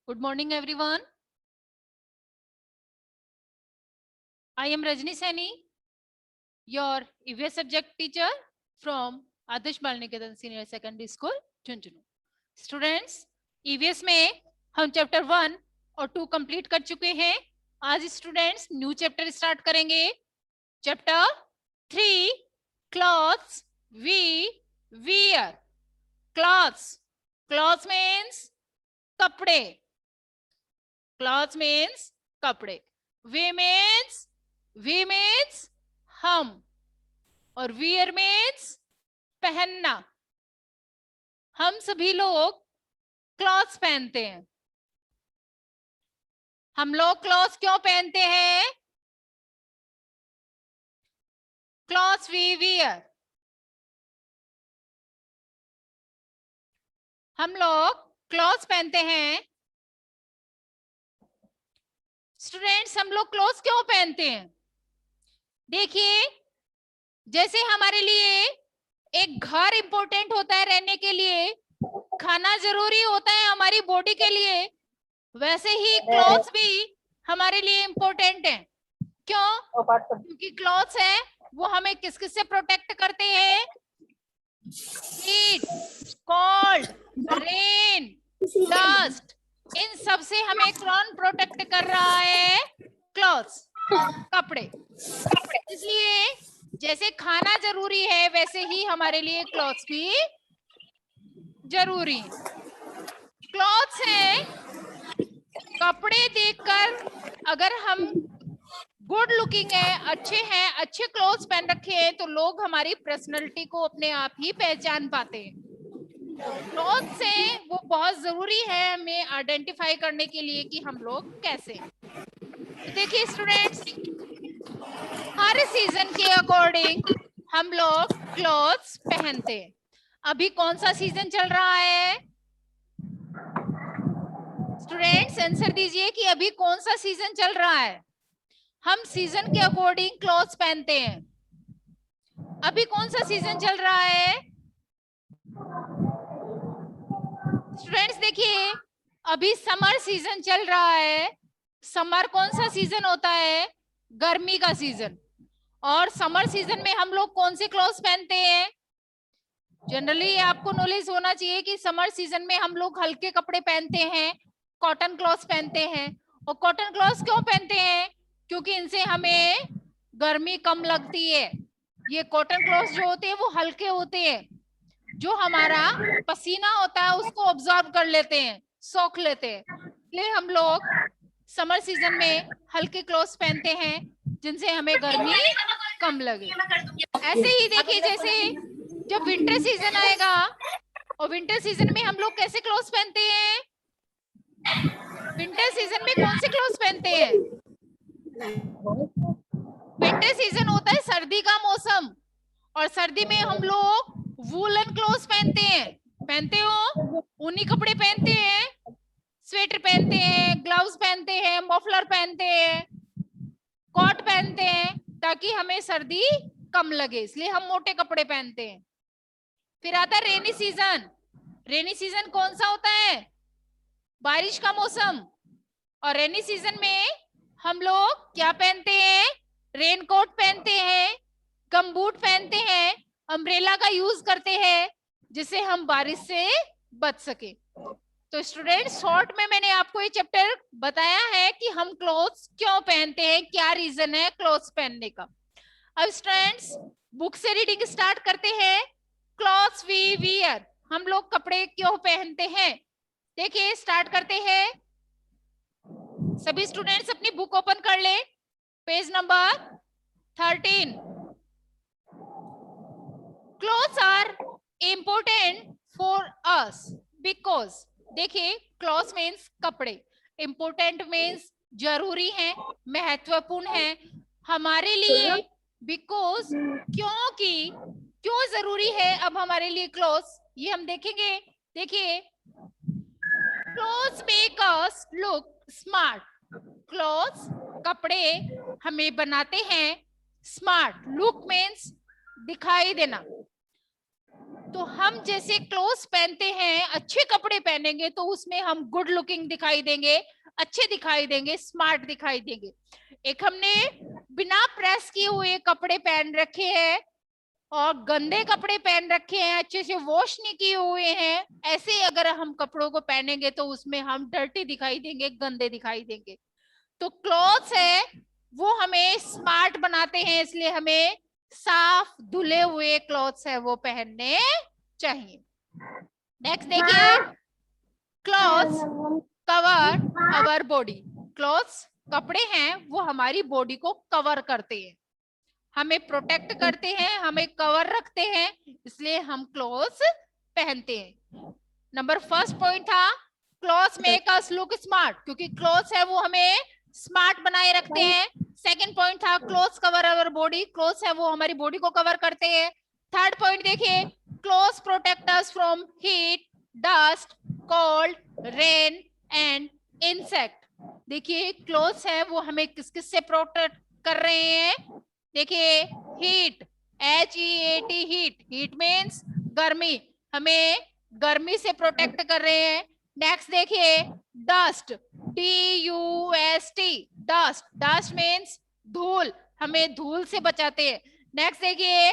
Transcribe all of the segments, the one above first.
Good morning, everyone. I am Rajni Saini, your EVS subject teacher from Adarsh Balniketan Senior Secondary School, Jhunjhunu. Students, EVS में हम chapter 1 और 2 complete कर चुके हैं. आज स्टूडेंट्स न्यू चैप्टर स्टार्ट करेंगे. Chapter 3, clothes we wear. Clothes means कपड़े. Clothes means कपड़े. वी मीन्स हम, और वियर मीन्स पहनना. हम सभी लोग क्लॉथ्स पहनते हैं. हम लोग क्लॉथ्स क्यों पहनते हैं? Clothes we wear. हम लोग क्लॉथ्स पहनते हैं. स्टूडेंट्स, हम लोग क्लॉथ्स क्यों पहनते हैं? देखिए, जैसे हमारे लिए एक घर इंपॉर्टेंट होता है रहने के लिए, खाना जरूरी होता है हमारी बॉडी के लिए, वैसे ही क्लॉथ्स भी हमारे लिए इंपॉर्टेंट है. क्यों? क्योंकि क्लॉथ्स है वो हमें किस किस से प्रोटेक्ट करते हैं? हीट, कोल्ड, रेन, डस्ट, इन सब से हमें कौन प्रोटेक्ट कर रहा है? क्लॉथ्स, कपड़े. इसलिए जैसे खाना जरूरी है वैसे ही हमारे लिए क्लॉथ्स भी जरूरी है. क्लॉथ्स है, कपड़े देखकर अगर हम गुड लुकिंग है, अच्छे हैं, अच्छे क्लोथ्स पहन रखे हैं, तो लोग हमारी पर्सनैलिटी को अपने आप ही पहचान पाते हैं. क्लोथ्स से वो बहुत जरूरी है हमें आइडेंटिफाई करने के लिए कि हम लोग कैसे हैं. तो देखिए स्टूडेंट्स, हर सीजन के अकॉर्डिंग हम लोग क्लोथ्स पहनते हैं. अभी कौन सा सीजन चल रहा है? स्टूडेंट्स आंसर दीजिए कि अभी कौन सा सीजन चल रहा है. हम सीजन के अकॉर्डिंग क्लॉथ्स पहनते हैं. अभी कौन सा सीजन चल रहा है? स्टूडेंट्स देखिए, अभी समर सीजन चल रहा है. समर कौन सा सीजन होता है? गर्मी का सीजन. और समर सीजन में हम लोग कौन से क्लॉथ्स पहनते हैं? जनरली आपको नॉलेज होना चाहिए कि समर सीजन में हम लोग हल्के कपड़े पहनते हैं, कॉटन क्लॉथ्स पहनते हैं. और कॉटन क्लॉथ्स क्यों पहनते हैं? क्योंकि इनसे हमें गर्मी कम लगती है. ये कॉटन क्लॉथ्स जो होते हैं वो हल्के होते हैं, जो हमारा पसीना होता है उसको ऑब्जॉर्ब कर लेते हैं, सोख लेते हैं. इसलिए हम लोग समर सीजन में हल्के क्लॉथ्स पहनते हैं जिनसे हमें गर्मी कम लगे. ऐसे ही देखिए, जैसे जब विंटर सीजन आएगा, और विंटर सीजन में हम लोग कैसे क्लॉथ्स पहनते हैं? विंटर सीजन में कौन से क्लॉथ्स पहनते हैं? विंटर सीजन होता है सर्दी का मौसम, और सर्दी में हम लोग वूलन क्लॉथ्स पहनते हैं. पहनते हो? ऊनी कपड़े पहनते हैं, स्वेटर पहनते हैं, ग्लव्स पहनते हैं, मफलर पहनते हैं, कोट पहनते हैं, ताकि हमें सर्दी कम लगे, इसलिए हम मोटे कपड़े पहनते हैं. फिर आता है रेनी सीजन. रेनी सीजन कौन सा होता है? बारिश का मौसम. और रेनी सीजन में हम लोग क्या पहनते हैं? रेनकोट पहनते हैं, गमबूट पहनते हैं, अम्ब्रेला का यूज करते हैं, जिससे हम बारिश से बच सके. तो स्टूडेंट, शॉर्ट में मैंने आपको ये चैप्टर बताया है कि हम क्लोथ्स क्यों पहनते हैं, क्या रीजन है क्लोथ्स पहनने का. अब स्टूडेंट्स, बुक से रीडिंग स्टार्ट करते हैं. क्लॉथ्स वी वियर, हम लोग कपड़े क्यों पहनते हैं. देखिए स्टार्ट करते हैं. सभी स्टूडेंट्स अपनी बुक ओपन कर ले, page number 13. Clothes are important for us because, देखिए क्लॉथ्स मीन्स कपड़े, इम्पोर्टेंट मीन्स जरूरी है, महत्वपूर्ण है हमारे लिए. बिकॉज, क्योंकि, क्यों जरूरी है अब हमारे लिए क्लॉथ्स, ये हम देखेंगे. देखिए, clothes make us look smart. Clothes, कपड़े हमें बनाते हैं स्मार्ट. लुक मीन्स दिखाई देना. तो हम जैसे क्लोथ्स पहनते हैं, अच्छे कपड़े पहनेंगे तो उसमें हम गुड लुकिंग दिखाई देंगे, अच्छे दिखाई देंगे, स्मार्ट दिखाई देंगे। एक हमने बिना प्रेस किए हुए कपड़े पहन रखे हैं और गंदे कपड़े पहन रखे हैं, अच्छे से वॉश नहीं किए हुए हैं, ऐसे अगर हम कपड़ों को पहनेंगे तो उसमें हम डर्टी दिखाई देंगे, गंदे दिखाई देंगे। तो क्लॉथ्स है वो हमें स्मार्ट बनाते हैं, इसलिए हमें साफ धुले हुए क्लॉथ्स है वो पहनने चाहिए। नेक्स्ट देखिए, clothes cover our body. Clothes कपड़े हैं वो हमारी बॉडी को कवर करते हैं, हमें प्रोटेक्ट करते हैं, हमें कवर रखते हैं, इसलिए हम क्लॉथ्स पहनते हैं। नंबर फर्स्ट पॉइंट था clothes make us look smart, क्योंकि क्लॉथ्स है वो हमें स्मार्ट बनाए रखते हैं। सेकंड पॉइंट था clothes cover our body, clothes है वो हमारी बॉडी को कवर करते हैं। थर्ड पॉइंट देखिए, clothes protect us from heat, dust, cold, rain and insect. देखिए क्लॉथ्स है वो हमें किस किस से प्रोटेक्ट कर रहे हैं। देखिए heat, HEAT, heat, heat means गर्मी, हमें गर्मी से प्रोटेक्ट कर रहे हैं। नेक्स्ट देखिए dust, DUST, dust, dust means धूल, हमें धूल से बचाते हैं। नेक्स्ट देखिए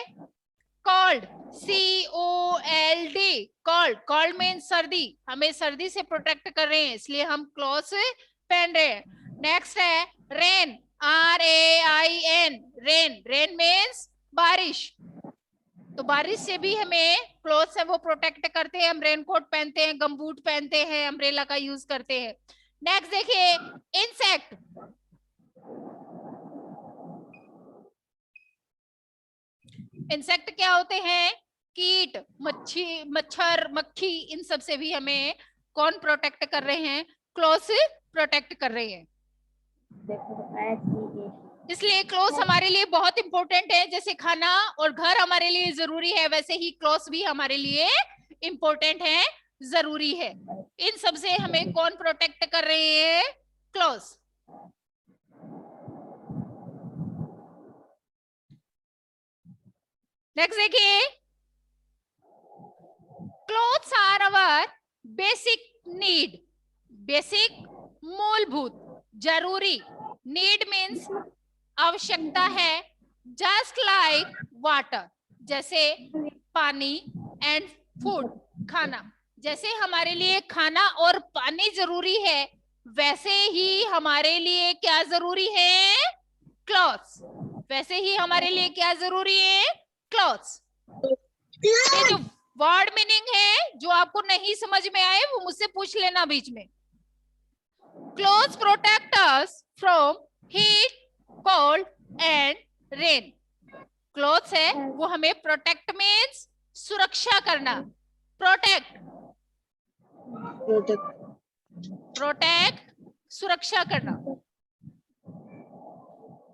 cold, COLD, cold, cold means सर्दी, हमें सर्दी से प्रोटेक्ट कर रहे हैं, इसलिए हम क्लॉथ्स पहन रहे हैं। नेक्स्ट है rain, RAIN, rain, rain means बारिश, तो बारिश से भी हमें क्लॉथ्स है वो प्रोटेक्ट करते हैं, हम रेनकोट पहनते हैं, गमबूट पहनते हैं, अम्ब्रेला का यूज करते हैं। नेक्स्ट देखिए इंसेक्ट, इंसेक्ट क्या होते हैं, कीट, मच्छी, मच्छर, मक्खी, इन सब से भी हमें कौन प्रोटेक्ट कर रहे हैं, क्लॉथ्स प्रोटेक्ट कर रहे हैं। इसलिए क्लॉथ्स हमारे लिए बहुत इंपॉर्टेंट है, जैसे खाना और घर हमारे लिए जरूरी है, वैसे ही क्लॉथ्स भी हमारे लिए इंपॉर्टेंट है, जरूरी है। इन सब से हमें कौन प्रोटेक्ट कर रहे हैं, क्लॉथ्स। नेक्स्ट देखिए, clothes are our basic need, basic मूलभूत, जरूरी, नीड मीन्स आवश्यकता है, जस्ट लाइक वाटर, जैसे पानी, एंड फूड, खाना, जैसे हमारे लिए खाना और पानी जरूरी है, वैसे ही हमारे लिए क्या जरूरी है, क्लॉथ्स, वैसे ही हमारे लिए क्या जरूरी है, क्लॉथ्स। ये जो वर्ड मीनिंग है जो आपको नहीं समझ में आए वो मुझसे पूछ लेना बीच में। Clothes protect us from heat, cold and rain. Clothes है वो हमें प्रोटेक्ट मीन्स सुरक्षा करना, प्रोटेक्ट, प्रोटेक्ट सुरक्षा करना।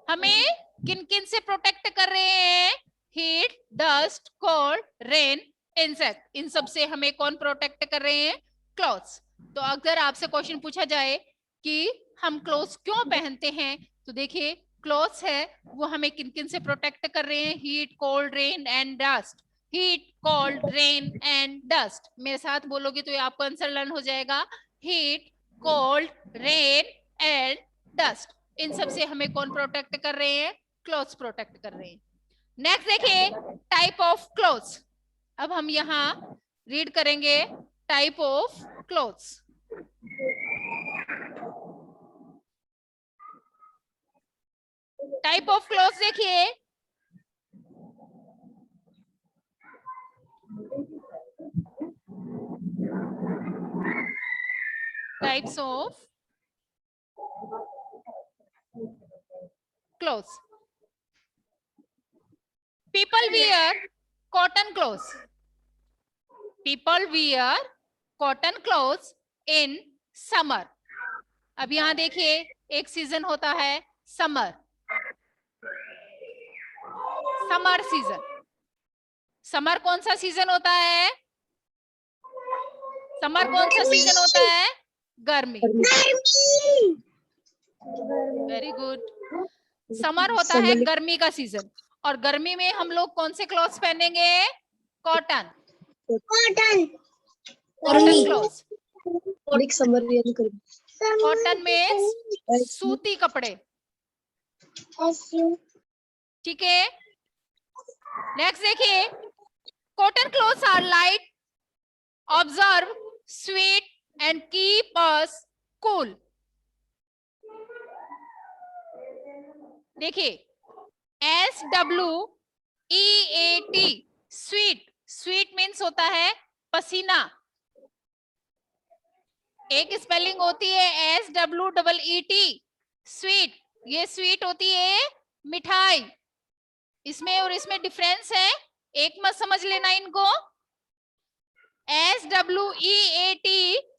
हमें किन किन से प्रोटेक्ट कर रहे हैं, heat, dust, cold, rain, insect, इन सब से हमें कौन प्रोटेक्ट कर रहे हैं, क्लॉथ्स। तो अगर आपसे क्वेश्चन पूछा जाए कि हम क्लॉथ्स क्यों पहनते हैं, तो देखिए क्लॉथ्स है वो हमें किन किन से प्रोटेक्ट कर रहे हैं, heat, cold, rain and dust, heat, cold, rain and dust. मेरे साथ बोलोगे तो ये आपको आंसर लर्न हो जाएगा, heat, cold, rain and dust, इन सब से हमें कौन प्रोटेक्ट कर रहे हैं, क्लॉथ्स प्रोटेक्ट कर रहे हैं। नेक्स्ट देखिए टाइप ऑफ क्लॉथ्स, अब हम यहाँ रीड करेंगे type of clothes. Type of clothes देखिए, types of clothes. People wear cotton clothes, people wear cotton clothes in summer. अब यहाँ देखिए एक सीजन होता है समर, समर सीजन, समर कौन सा सीजन होता है, समर कौन सा सीजन होता है, गर्मी, वेरी गुड, समर होता है गर्मी का सीजन, और गर्मी में हम लोग कौन से क्लॉथ्स पहनेंगे, cotton. Cotton cotton clothes. Cotton means सूती कपड़े, ठीक है। नेक्स्ट देखिए, cotton clothes are light, absorb, sweet and keep us cool. देखिए, SWEET, स्वीट, स्वीट मीन्स होता है पसीना। एक स्पेलिंग होती है SWEET, स्वीट, ये स्वीट होती है मिठाई। इसमें और इसमें डिफरेंस है, एक मत समझ लेना इनको। SWEET,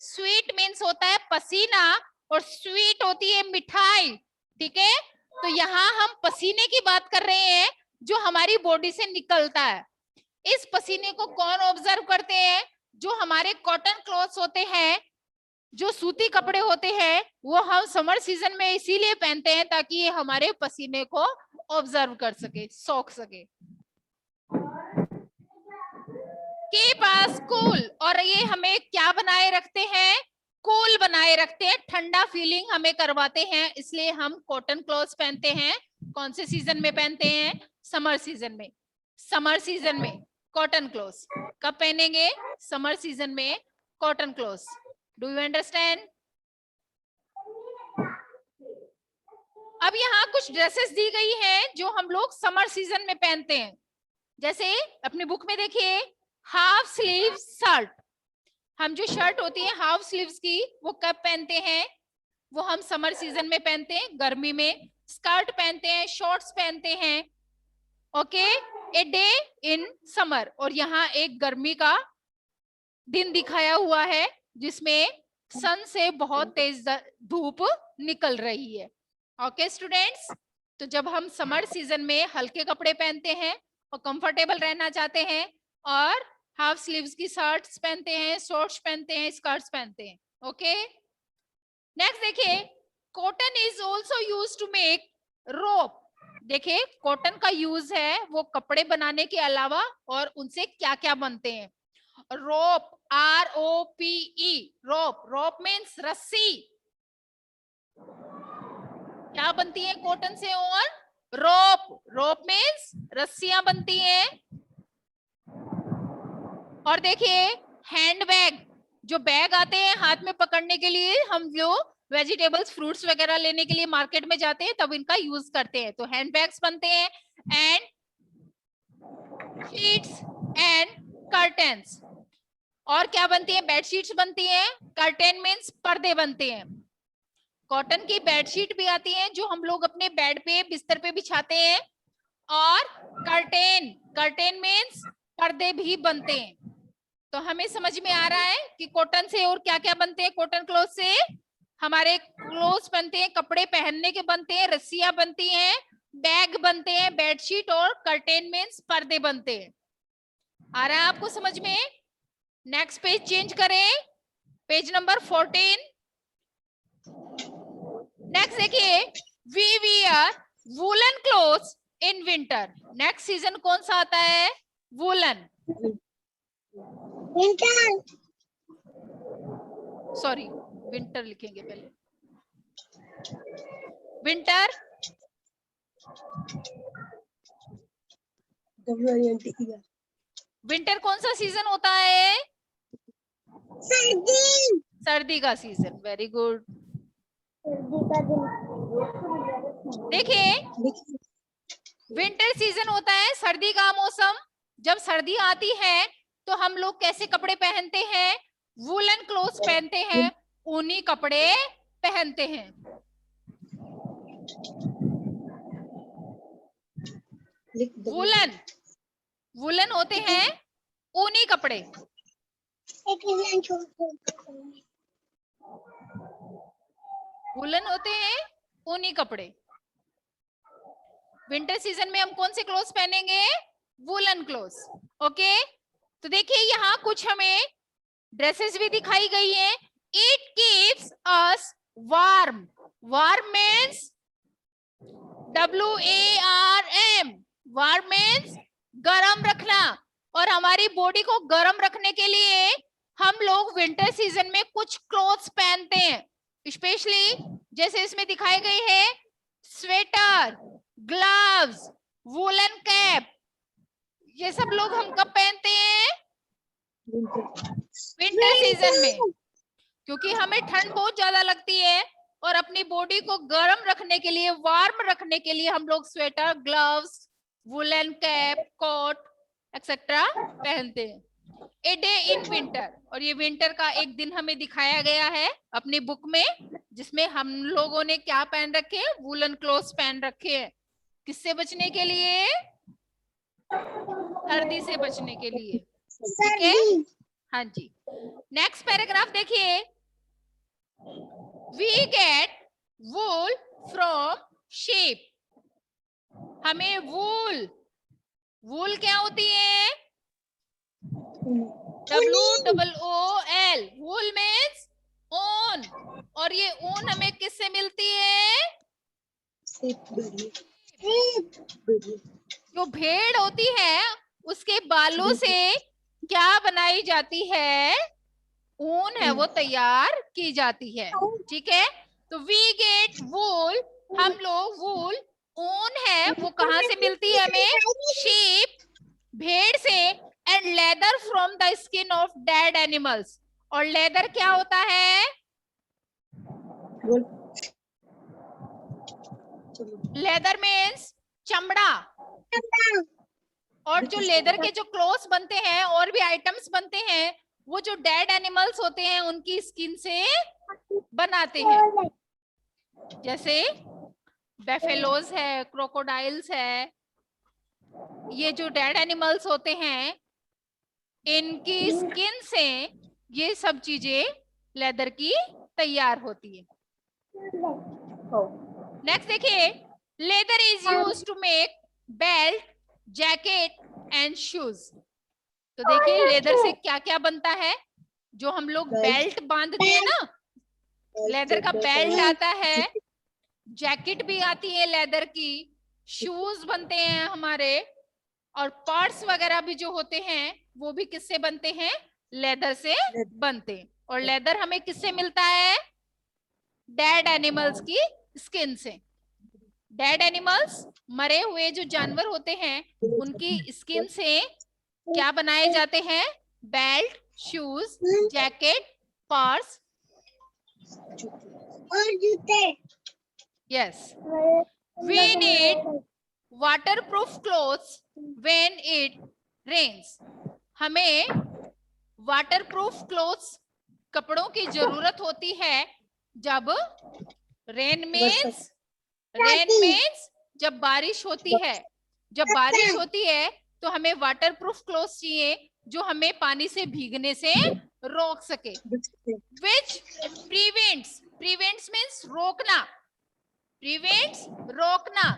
स्वीट मीन्स होता है पसीना और स्वीट होती है मिठाई, ठीक है। तो यहाँ हम पसीने की बात कर रहे हैं जो हमारी बॉडी से निकलता है। इस पसीने को कौन ऑब्जर्व करते हैं? जो हमारे कॉटन क्लॉथ्स होते हैं, जो सूती कपड़े होते हैं, वो हम समर सीजन में इसीलिए पहनते हैं ताकि ये हमारे पसीने को ऑब्जर्व कर सके, सोख सके। कीप अस कूल, और ये हमें क्या बनाए रखते हैं? कूल बनाए रखते हैं, ठंडा फीलिंग हमें करवाते हैं, इसलिए हम कॉटन क्लॉथ्स पहनते हैं। कौन से सीजन में पहनते हैं? समर सीजन में। समर सीजन में कॉटन क्लॉथ्स कब पहनेंगे? समर सीजन में cotton clothes. Do you understand? अब यहाँ कुछ ड्रेसेस दी गई हैं जो हम लोग समर सीजन में पहनते हैं। जैसे अपनी बुक में देखिए, हाफ स्लीव शर्ट। हम जो शर्ट होती है हाफ स्लीव्स की, वो कब पहनते हैं? वो हम समर सीजन में पहनते हैं, गर्मी में। स्कर्ट पहनते हैं, शॉर्ट्स पहनते हैं, okay. A day in summer, और यहाँ एक गर्मी का दिन दिखाया हुआ है जिसमें सन से बहुत तेज धूप निकल रही है, ओके स्टूडेंट्स। तो जब हम समर सीजन में हल्के कपड़े पहनते हैं और कंफर्टेबल रहना चाहते हैं, और हाफ स्लीव्स की शर्ट्स पहनते हैं, शॉर्ट्स पहनते हैं, स्कर्ट्स पहनते हैं, ओके। नेक्स्ट देखिए, cotton is also used to make rope. देखिए, कॉटन का यूज है वो कपड़े बनाने के अलावा, और उनसे क्या क्या बनते हैं? रोप, ROPE, रोप। रोप मीन्स रस्सी। क्या बनती है कॉटन से? और रोप, रोप मीन्स रस्सियां बनती हैं। और देखिए, हैंडबैग, जो बैग आते हैं हाथ में पकड़ने के लिए, हम जो वेजिटेबल्स, फ्रूट्स वगैरह लेने के लिए मार्केट में जाते हैं तब इनका यूज करते हैं, तो हैंडबैग्स बनते हैं। एंड शीट्स एंड कर्टेन्स, और क्या बनती है? बेडशीट्स बनती हैं। कर्टेन मीन्स पर्दे बनते हैं। कॉटन की बेडशीट भी आती है जो हम लोग अपने बेड पे, बिस्तर पे बिछाते हैं। और कर्टेन, कर्टेन मीन्स पर्दे भी बनते हैं। तो हमें समझ में आ रहा है कि कॉटन से और क्या क्या बनते हैं। कॉटन क्लॉथ से हमारे क्लोथ्स बनते हैं, कपड़े पहनने के बनते हैं, रस्सियां बनती हैं, बैग बनते हैं, बेडशीट, और कर्टेन मीन्स पर्दे बनते हैं। आ रहा है आपको समझ में? नेक्स्ट पेज चेंज करें, पेज नंबर 14। नेक्स्ट देखिए, we wear woollen clothes in winter. Next season कौन सा आता है? वूलन, विंटर, सॉरी विंटर लिखेंगे पहले। विंटर, विंटर कौन सा सीजन होता है? सर्दी, सर्दी का सीजन। Very good. देखिए, विंटर सीजन होता है सर्दी का मौसम। जब सर्दी आती है तो हम लोग कैसे कपड़े पहनते हैं? वूलन क्लोथ्स पहनते हैं, ऊनी कपड़े पहनते हैं। वूलन, वूलन होते हैं ऊनी कपड़े। वूलन होते हैं ऊनी कपड़े। विंटर सीजन में हम कौन से क्लोथ्स पहनेंगे? Woollen clothes, okay. तो देखिए, यहाँ कुछ हमें ड्रेसेस भी दिखाई गई हैं। It keeps us warm, warm means WARM, warm means गरम रखना। और हमारी बॉडी को गर्म रखने के लिए हम लोग विंटर सीजन में कुछ क्लोथ्स पहनते हैं, स्पेशली जैसे इसमें दिखाई गई है स्वेटर, ग्लव्स, वूलन कैप। ये सब लोग हम कब पहनते हैं? विंटर सीजन में, क्योंकि हमें ठंड बहुत ज्यादा लगती है और अपनी बॉडी को गर्म रखने के लिए, वार्म रखने के लिए हम लोग sweater, gloves, woollen cap, coat etcetera पहनते हैं। ए डे इन विंटर, और ये विंटर का एक दिन हमें दिखाया गया है अपनी बुक में, जिसमें हम लोगों ने क्या पहन रखे हैं? वुलन क्लोथ्स पहन रखे हैं। किससे बचने के लिए? सर्दी से बचने के लिए। ठीक है, हाँ जी। नेक्स्ट पैराग्राफ देखिए। We get wool from sheep. हमें वूल क्या होती है? WOOL, वूल मीन्स ऊन, और ये ऊन हमें किससे मिलती है? जो भेड़ होती है उसके बालों से क्या बनाई जाती है? ऊन है वो तैयार की जाती है। ठीक है, तो वी गेट वूल, हम लोग वूल, ऊन है वो कहाँ से मिलती है हमें? शीप, भेड़ से, and leather from the skin of dead animals. और लेदर क्या होता है? लेदर मीन्स चमड़ा। और जो लेदर के जो क्लोथ्स बनते हैं और भी आइटम्स बनते हैं, वो जो डेड एनिमल्स होते हैं उनकी स्किन से बनाते हैं। जैसे बेफेलोज है, क्रोकोडाइल्स है, ये जो डेड एनिमल्स होते हैं इनकी स्किन से ये सब चीजें लेदर की तैयार होती है। नेक्स्ट देखिए, leather is used to make belt, jacket and shoes. तो देखिए लेदर से क्या क्या बनता है? जो हम लोग बेल्ट बांधते हैं ना, लेदर का बेल्ट आता है, जैकेट भी आती है लेदर की, शूज बनते हैं हमारे, और पर्स वगैरह भी जो होते हैं वो भी किससे बनते हैं? लेदर से बनते हैं। और लेदर हमें किससे मिलता है? डेड एनिमल्स की स्किन से। डेड एनिमल्स, मरे हुए जो जानवर होते हैं उनकी स्किन से क्या बनाए जाते हैं? बेल्ट, शूज, जैकेट, पर्स और जूते। Yes, we need waterproof clothes when it rains. हमें वाटरप्रूफ क्लोथ्स, कपड़ों की जरूरत होती है जब रेन मीन्स जब बारिश होती है। जब बारिश होती है तो हमें वाटरप्रूफ क्लोथ्स चाहिए जो हमें पानी से भीगने से रोक सके। विच प्रिवेंट्स मीन्स रोकना, रोकना,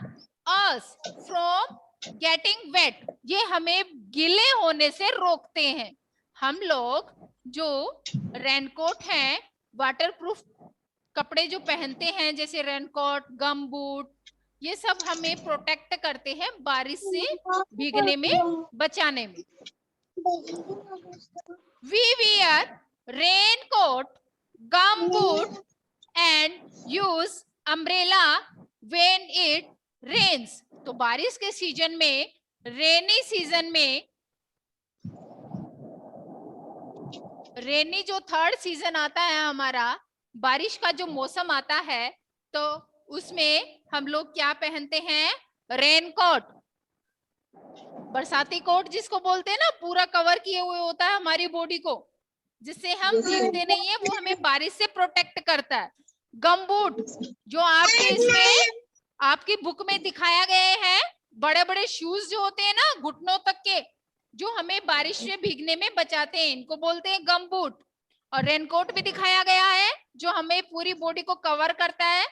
अस फ्रॉम गेटिंग वेट, ये हमें गीले होने से रोकते हैं। हम लोग जो रेनकोट हैं, वाटरप्रूफ कपड़े जो पहनते हैं जैसे रेनकोट, गम बूट, ये सब हमें प्रोटेक्ट करते हैं बारिश से भीगने में बचाने में। We wear raincoat, gum boot and use umbrella when it rains. तो बारिश के सीजन में, रेनी सीजन में, रेनी जो थर्ड सीजन आता है हमारा, बारिश का जो मौसम आता है, तो उसमें हम लोग क्या पहनते हैं? रेनकोट, बरसाती कोट जिसको बोलते हैं ना, पूरा कवर किए हुए होता है हमारी बॉडी को, जिससे हम भीगते नहीं है, वो हमें बारिश से प्रोटेक्ट करता है। गमबूट, जो आपके इसमें आपकी बुक में दिखाया गया है, बड़े बड़े शूज जो होते हैं ना घुटनों तक के, जो हमें बारिश से भीगने में बचाते हैं, इनको बोलते हैं गमबूट। और रेनकोट भी दिखाया गया है जो हमें पूरी बॉडी को कवर करता है।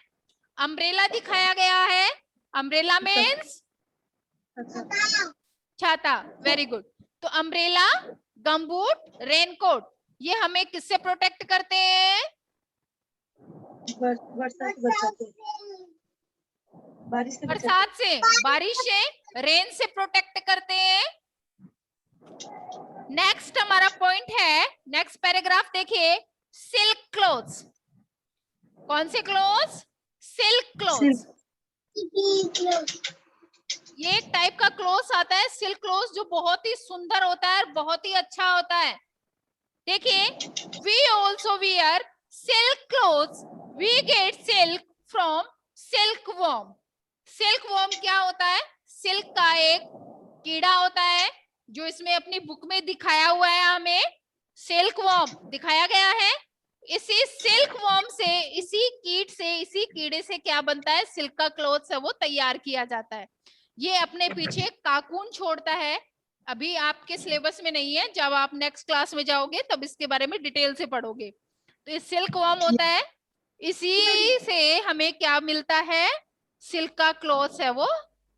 अम्ब्रेला दिखाया गया है, अम्ब्रेला मीन्स छाता। Very good. तो अम्ब्रेला, गमबूट, रेनकोट, ये हमें किससे प्रोटेक्ट करते हैं? बरसात से, बारिश से, रेन से प्रोटेक्ट करते हैं। नेक्स्ट हमारा पॉइंट है, नेक्स्ट पैराग्राफ देखिए, सिल्क क्लोथ्स। कौन से क्लोथ्स? Silk clothes. ये एक टाइप का क्लोथ्स आता है सिल्क क्लोथ्स, जो बहुत ही सुंदर होता है और बहुत ही अच्छा होता है। देखिए, we also wear silk clothes, we get silk from silkworm. Silkworm क्या होता है? सिल्क का एक कीड़ा होता है, जो इसमें अपनी बुक में दिखाया हुआ है, हमें सिल्क वर्म दिखाया गया है। इसी सिल्क वर्म से, इसी कीट से, इसी कीड़े से क्या बनता है? सिल्क का क्लोथ्स है वो तैयार किया जाता है। ये अपने पीछे काकून छोड़ता है। अभी आपके सिलेबस में नहीं है, जब आप नेक्स्ट क्लास में जाओगे तब इसके बारे में डिटेल से पढ़ोगे। तो ये सिल्क वर्म होता है, इसी से हमें क्या मिलता है? सिल्क का क्लॉथ्स है वो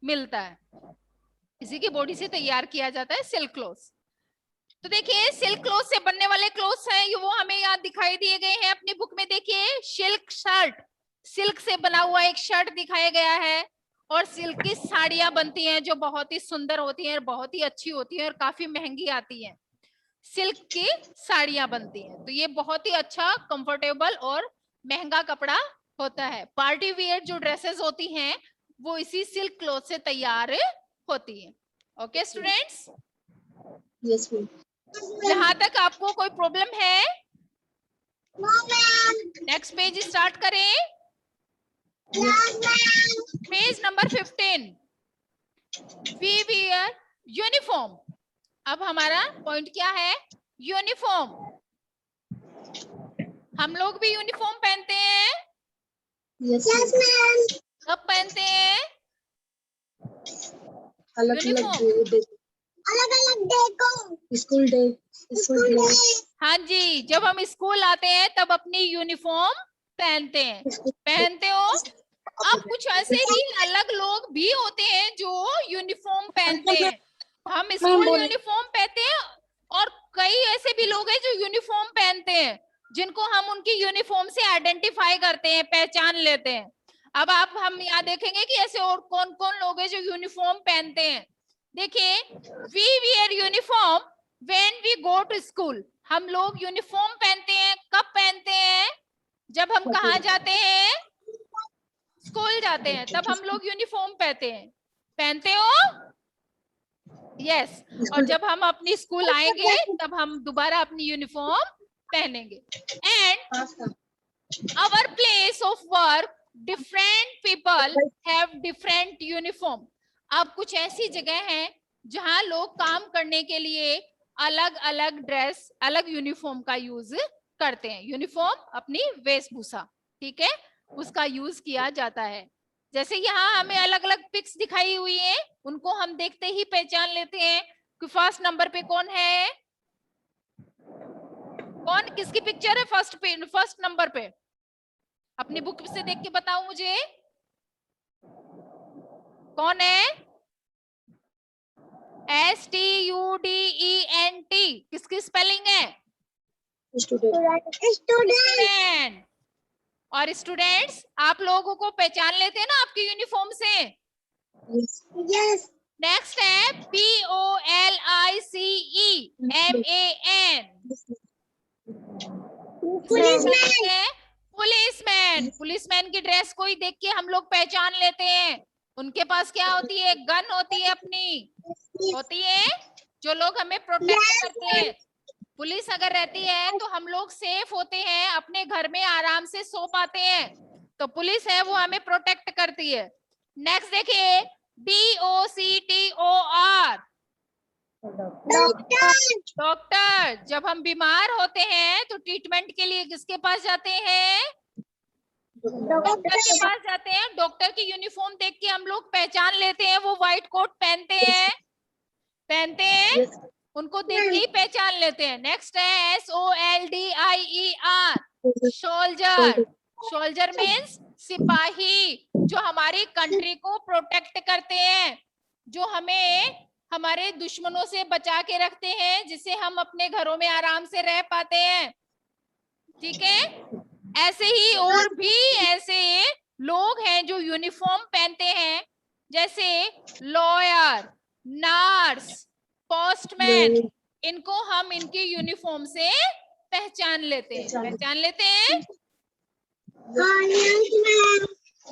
मिलता है, इसी की बॉडी से तैयार किया जाता है सिल्क क्लॉथ्स। तो देखिए, सिल्क क्लॉथ से बनने वाले क्लॉथ्स हैं, ये वो हमें यहाँ दिखाई दिए गए हैं अपनी बुक में। देखिए, सिल्क शर्ट, सिल्क से बना हुआ एक शर्ट दिखाया गया है, और सिल्क की साड़ियां बनती हैं जो बहुत ही सुंदर होती हैं, बहुत ही अच्छी होती हैं और काफी महंगी आती हैं। सिल्क की साड़ियां बनती हैं, तो ये बहुत ही अच्छा, कंफर्टेबल और महंगा कपड़ा होता है। पार्टी वियर जो ड्रेसेस होती हैं वो इसी सिल्क क्लॉथ से तैयार होती हैं। Okay students, yes ma'am. यहाँ तक आपको कोई प्रॉब्लम है? नेक्स्ट पेज स्टार्ट करें। Page number 15, we wear uniform. अब हमारा पॉइंट क्या है? यूनिफॉर्म। हम लोग भी यूनिफॉर्म पहनते हैं। Yes ma'am. कब पहनते हैं अलग अलग यूनिफॉर्म? डे, अलग अलग डे को, स्कूल डे, स्कूल डे। हाँ जी, जब हम स्कूल आते हैं तब अपनी यूनिफॉर्म पहनते हैं। पहनते हो? अब कुछ ऐसे भी अलग लोग भी होते हैं जो यूनिफॉर्म पहनते हैं। हम स्कूल यूनिफॉर्म पहनते हैं, और कई ऐसे भी लोग हैं जो यूनिफॉर्म पहनते हैं, जिनको हम उनकी यूनिफॉर्म से आइडेंटिफाई करते हैं, पहचान लेते हैं। अब हम यहाँ देखेंगे कि ऐसे और कौन कौन लोग हैं जो यूनिफॉर्म पहनते हैं। देखिए, we wear uniform when we go to school. हम लोग यूनिफॉर्म पहनते हैं, कब पहनते हैं? जब हम कहाँ जाते हैं? स्कूल जाते हैं, तब हम लोग यूनिफॉर्म पहनते हैं। पहनते हो? यस। और जब हम अपनी स्कूल आएंगे तब हम दोबारा अपनी यूनिफॉर्म पहनेंगे। And our place of work, different people have different uniform. अब कुछ ऐसी जगह है जहां लोग काम करने के लिए अलग अलग ड्रेस, अलग यूनिफॉर्म का यूज करते हैं। यूनिफॉर्म अपनी वेशभूषा, ठीक है, उसका यूज किया जाता है। जैसे यहाँ हमें अलग अलग पिक्स दिखाई हुई है, उनको हम देखते ही पहचान लेते हैं कि फर्स्ट नंबर पे कौन है, कौन, किसकी पिक्चर है फर्स्ट नंबर पे? अपनी बुक से देख के बताओ मुझे, कौन है? STUDENT, किसकी स्पेलिंग है? स्टूडेंट। और स्टूडेंट्स, आप लोगों को पहचान लेते हैं ना आपकी यूनिफॉर्म से? यस। नेक्स्ट है POLICEMAN, पुलिसमैन। पुलिसमैन की ड्रेस को ही देख के हम लोग पहचान लेते हैं। उनके पास क्या होती है? गन होती है, अपनी होती है, जो लोग हमें प्रोटेक्ट करते हैं। पुलिस अगर रहती है तो हम लोग सेफ होते हैं, अपने घर में आराम से सो पाते हैं। तो पुलिस है वो हमें प्रोटेक्ट करती है। नेक्स्ट देखिए, DOCTOR, डॉक्टर। जब हम बीमार होते हैं तो ट्रीटमेंट के लिए किसके पास जाते हैं? डॉक्टर के पास जाते हैं। डॉक्टर की यूनिफॉर्म देख के हम लोग पहचान लेते हैं, वो व्हाइट कोट पहनते हैं, उनको देख के ही पहचान लेते हैं। नेक्स्ट है SOLDIER, सोल्जर। सोल्जर मीन्स सिपाही, जो हमारी कंट्री को प्रोटेक्ट करते हैं, जो हमें हमारे दुश्मनों से बचा के रखते हैं, जिससे हम अपने घरों में आराम से रह पाते हैं, ठीक है। ऐसे ही और भी ऐसे लोग हैं जो यूनिफॉर्म पहनते हैं, जैसे लॉयर, नर्स, पोस्टमैन, इनको हम इनकी यूनिफॉर्म से पहचान लेते हैं। पहचान लेते हैं।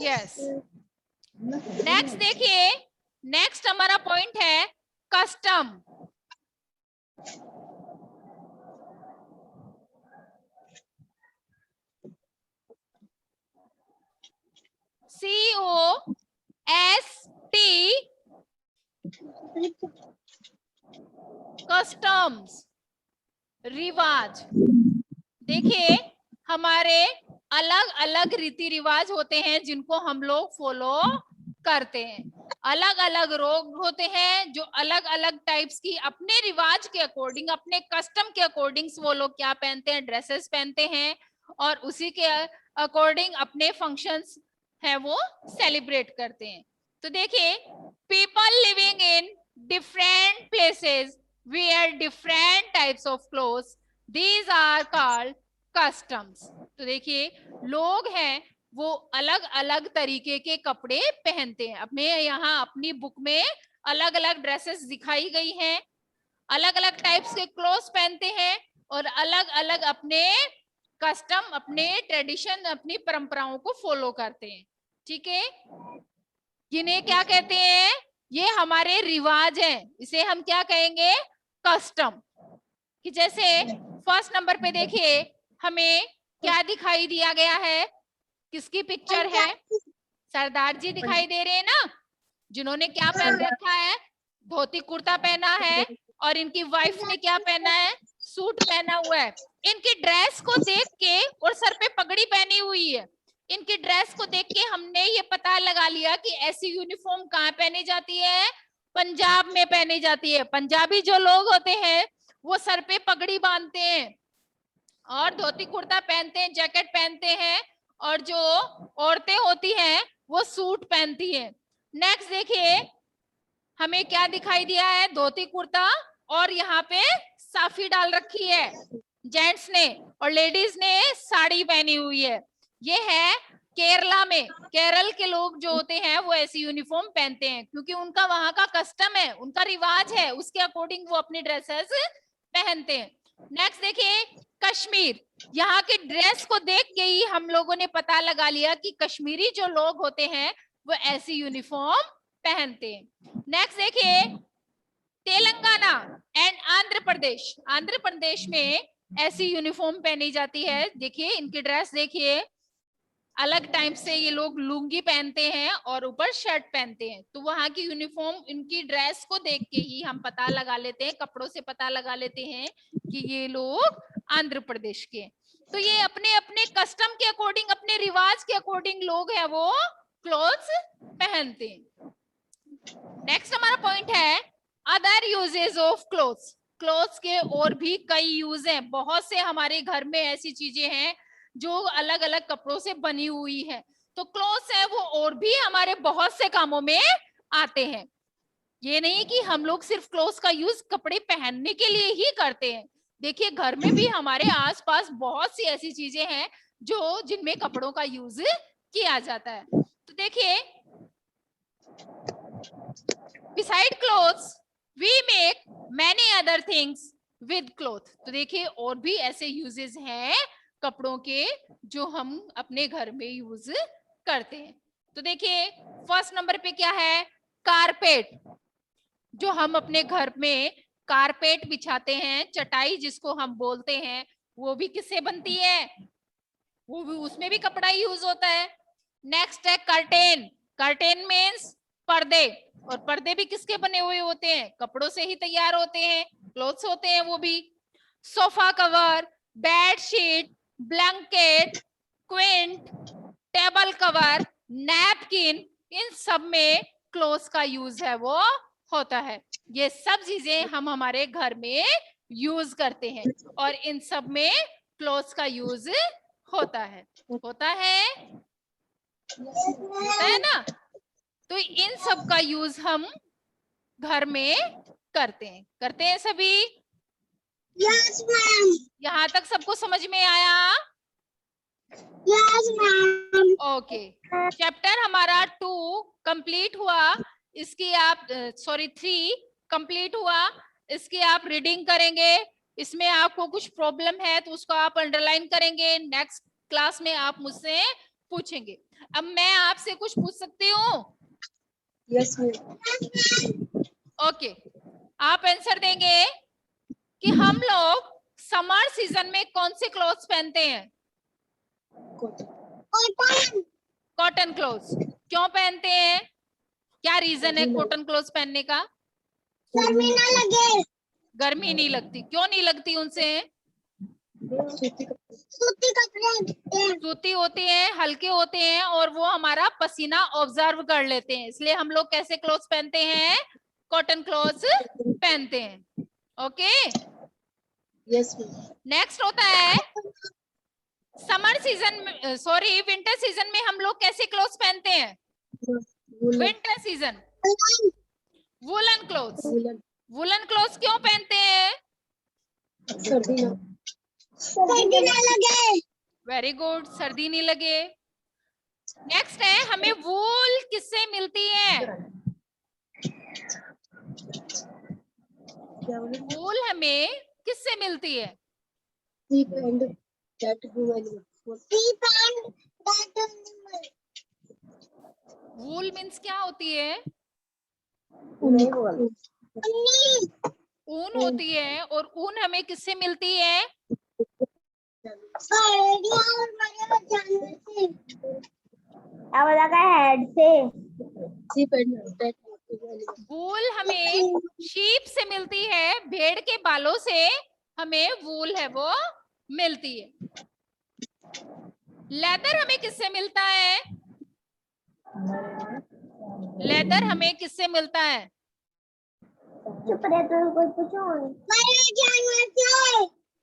यस। नेक्स्ट देखिए, नेक्स्ट हमारा पॉइंट है कस्टम। COST, कस्टम्स, रिवाज। देखिए हमारे अलग अलग रीति रिवाज होते हैं जिनको हम लोग फॉलो करते हैं। अलग अलग लोग होते हैं जो अलग अलग टाइप्स की अपने रिवाज के अकॉर्डिंग, अपने कस्टम के अकॉर्डिंग वो लोग क्या पहनते हैं, ड्रेसेस पहनते हैं और उसी के अकॉर्डिंग अपने फंक्शंस है वो सेलिब्रेट करते हैं। तो देखिए, people living in different places wear different types of clothes, these are called customs। तो देखिए लोग हैं वो अलग अलग तरीके के कपड़े पहनते हैं। अपने यहाँ अपनी बुक में अलग अलग ड्रेसेस दिखाई गई हैं, अलग अलग टाइप्स के क्लोथ्स पहनते हैं और अलग अलग अपने कस्टम, अपने ट्रेडिशन, अपनी परंपराओं को फॉलो करते हैं। ठीक है, जिन्हें क्या कहते हैं, ये हमारे रिवाज हैं। इसे हम क्या कहेंगे, कस्टम। कि जैसे फर्स्ट नंबर पे देखिए हमें क्या दिखाई दिया गया है, किसकी पिक्चर है, सरदार जी दिखाई दे रहे हैं ना, जिन्होंने क्या पहन रखा है, धोती कुर्ता पहना है और इनकी वाइफ ने क्या पहना है, सूट पहना हुआ है। इनकी ड्रेस को देख के, और सर पे पगड़ी पहनी हुई है, इनकी ड्रेस को देख के हमने ये पता लगा लिया कि ऐसी यूनिफॉर्म कहाँ पहनी जाती है, पंजाब में पहनी जाती है। पंजाबी जो लोग होते हैं वो सर पे पगड़ी बांधते हैं और धोती कुर्ता पहनते हैं, जैकेट पहनते हैं, और जो औरतें होती हैं वो सूट पहनती हैं। नेक्स्ट देखिए हमें क्या दिखाई दिया है, धोती कुर्ता और यहाँ पे साफी डाल रखी है जेंट्स ने, और लेडीज ने साड़ी पहनी हुई है। ये है केरला में, केरल के लोग जो होते हैं वो ऐसी यूनिफॉर्म पहनते हैं क्योंकि उनका वहां का कस्टम है, उनका रिवाज है, उसके अकॉर्डिंग वो अपनी ड्रेसेस पहनते हैं। नेक्स्ट देखिए कश्मीर, यहाँ की ड्रेस को देख के ही हम लोगों ने पता लगा लिया कि कश्मीरी जो लोग होते हैं वो ऐसी यूनिफॉर्म पहनते हैं। नेक्स्ट देखिए तेलंगाना एंड आंध्र प्रदेश, आंध्र प्रदेश में ऐसी यूनिफॉर्म पहनी जाती है। देखिए इनकी ड्रेस देखिए, अलग टाइम से ये लोग लुंगी पहनते हैं और ऊपर शर्ट पहनते हैं। तो वहां की यूनिफॉर्म, इनकी ड्रेस को देख के ही हम पता लगा लेते हैं, कपड़ों से पता लगा लेते हैं कि ये लोग आंध्र प्रदेश के। तो ये अपने अपने कस्टम के अकॉर्डिंग, अपने रिवाज के अकॉर्डिंग लोग हैं वो क्लोथ्स पहनते हैं। नेक्स्ट हमारा पॉइंट है other uses of clothes. Clothes के और भी कई यूज हैं, बहुत से हमारे घर में ऐसी चीजें हैं जो अलग अलग कपड़ों से बनी हुई है। तो क्लोथ्स है वो और भी हमारे बहुत से कामों में आते हैं। ये नहीं कि हम लोग सिर्फ क्लोथ्स का यूज कपड़े पहनने के लिए ही करते हैं। देखिए घर में भी हमारे आसपास बहुत सी ऐसी चीजें हैं जो जिनमें कपड़ों का यूज किया जाता है। तो देखिए beside clothes we make many other things with cloth। तो देखिए और भी ऐसे यूजेस हैं कपड़ों के जो हम अपने घर में यूज करते हैं। तो देखिए फर्स्ट नंबर पे क्या है, कारपेट। जो हम अपने घर में कारपेट बिछाते हैं, चटाई जिसको हम बोलते हैं, वो भी किससे बनती है, वो भी, उसमें भी कपड़ा यूज होता है। नेक्स्ट है कर्टेन। कर्टेन मीन्स पर्दे, और पर्दे भी किसके बने हुए होते हैं, कपड़ों से ही तैयार होते हैं, क्लोथ्स होते हैं वो भी। Sofa cover, bed sheet, blanket, quilt, table cover, napkin, इन सब में क्लोथ्स का यूज है वो होता है। ये सब चीजें हम हमारे घर में यूज करते हैं और इन सब में क्लोथ्स का यूज होता है। होता है ना। तो इन सब का यूज हम घर में करते हैं सभी। Yes, ma'am. यहाँ तक सबको समझ में आया? Yes, ma'am. ओके, चैप्टर हमारा 2 कंप्लीट हुआ, इसकी आप 3 कंप्लीट हुआ। इसकी आप रीडिंग करेंगे, इसमें आपको कुछ प्रॉब्लम है तो उसको आप अंडरलाइन करेंगे, नेक्स्ट क्लास में आप मुझसे पूछेंगे। अब मैं आपसे कुछ पूछ सकती हूँ? Yes ma'am. ओके, आप आंसर देंगे कि हम लोग समर सीजन में कौन से क्लॉथ्स पहनते हैं? कॉटन। Cotton clothes. क्यों पहनते हैं? क्या रीजन है कॉटन क्लॉथ्स पहनने का? गर्मी ना लगे। गर्मी नहीं लगती। क्यों नहीं लगती उनसे? सूती कपड़े। सूती होती है, हल्के होते हैं और वो हमारा पसीना ऑब्जर्व कर लेते हैं, इसलिए हम लोग कैसे क्लॉथ्स पहनते हैं? कॉटन क्लॉथ्स पहनते हैं। Okay, yes ma'am. नेक्स्ट होता है समर सीजन में, सॉरी विंटर सीजन में हम लोग कैसे क्लॉथ्स पहनते हैं? Winter season woollen clothes. Woollen clothes क्यों पहनते हैं? सर्दी ना लगे। वेरी गुड, सर्दी नहीं लगे। नेक्स्ट है, हमें वूल किससे मिलती है? वूल हमें किससे मिलती है? वूल मीन्स क्या होती है? ऊन होती है, और ऊन हमें किससे मिलती है? हेड से। वूल हमें शीप से मिलती है, भेड़ के बालों से हमें वूल है वो मिलती है। लेदर हमें किससे मिलता है? लेदर हमें किससे मिलता है?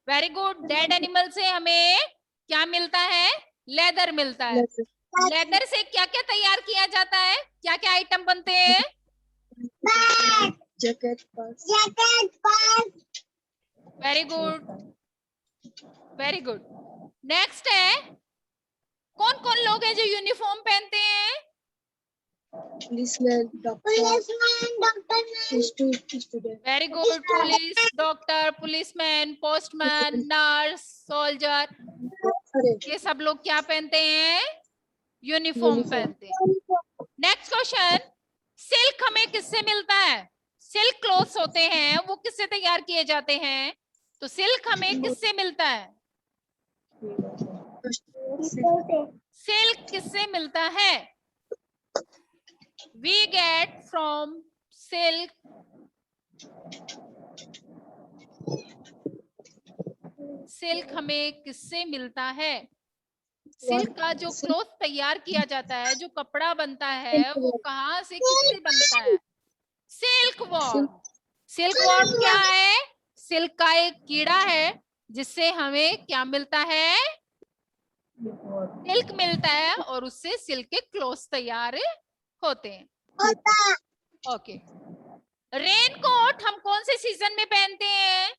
वेरी गुड, डेड एनिमल से हमें क्या मिलता है? लेदर मिलता है। लेदर से क्या क्या तैयार किया जाता है? क्या क्या आइटम बनते हैं? Jacket. Very good, very good. Next है, कौन कौन लोग हैं जो यूनिफॉर्म पहनते हैं? Policeman, doctor, student. Very good, police, doctor, policeman, postman, nurse, soldier, ये सब लोग क्या पहनते हैं? यूनिफॉर्म पहनते हैं। नेक्स्ट क्वेश्चन, सिल्क हमें किससे मिलता है? सिल्क क्लॉथ्स होते हैं, वो किससे तैयार किए जाते हैं? तो सिल्क हमें किससे मिलता है? सिल्क किससे मिलता है? We get from silk. Silk हमें किससे मिलता है? सिल्क का जो क्लॉथ तैयार किया जाता है, जो कपड़ा बनता है, वो कहाँ से किससे बनता है? Silk worm. सिल्क वॉर्म क्या है? सिल्क का एक कीड़ा है जिससे हमें क्या मिलता है? सिल्क मिलता है, और उससे सिल्क के क्लॉथ्स तैयार होते हैं। ओके, रेन कोट हम कौन से सीजन में पहनते हैं?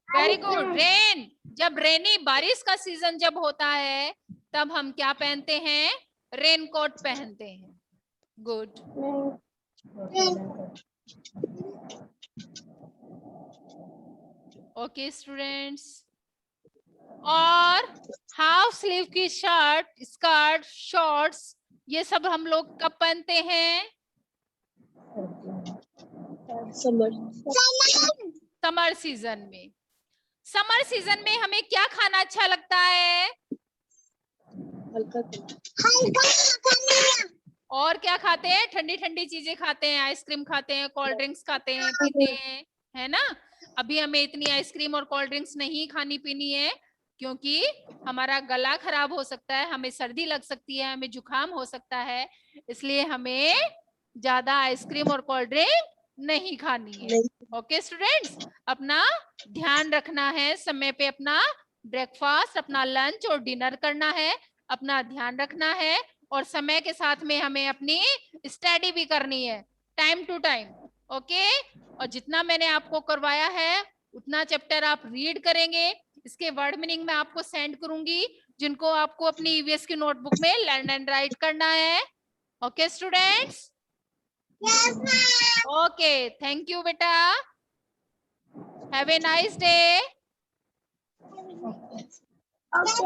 वेरी गुड, रेन, जब रेनी बारिश का सीजन जब होता है तब हम क्या पहनते हैं? रेन कोट पहनते हैं। Good, okay students. और हाफ स्लीव की शर्ट, स्कर्ट, शॉर्ट्स, ये सब हम लोग कब पहनते हैं? समर सीजन में। समर सीजन में हमें क्या खाना अच्छा लगता है? और क्या खाते हैं? ठंडी ठंडी चीजें खाते हैं, आइसक्रीम खाते हैं, कोल्ड ड्रिंक्स खाते हैं, पीते हैं, है ना? अभी हमें इतनी आइसक्रीम और कोल्ड ड्रिंक्स नहीं खानी पीनी है, क्योंकि हमारा गला खराब हो सकता है, हमें सर्दी लग सकती है, हमें जुकाम हो सकता है, इसलिए हमें ज्यादा आइसक्रीम और कोल्ड ड्रिंक नहीं खानी है। ओके स्टूडेंट्स, अपना ध्यान रखना है, समय पे अपना ब्रेकफास्ट, अपना लंच और डिनर करना है, अपना ध्यान रखना है, और समय के साथ में हमें अपनी स्टडी भी करनी है, टाइम टू टाइम। ओके, और जितना मैंने आपको करवाया है उतना चैप्टर आप रीड करेंगे, इसके वर्ड मीनिंग मैं आपको सेंड करूंगी, जिनको आपको अपनी ईवीएस की नोटबुक में लर्न एंड राइट करना है। Okay students, Yes, ma'am. Okay, thank you, beta. Have a nice day. Okay.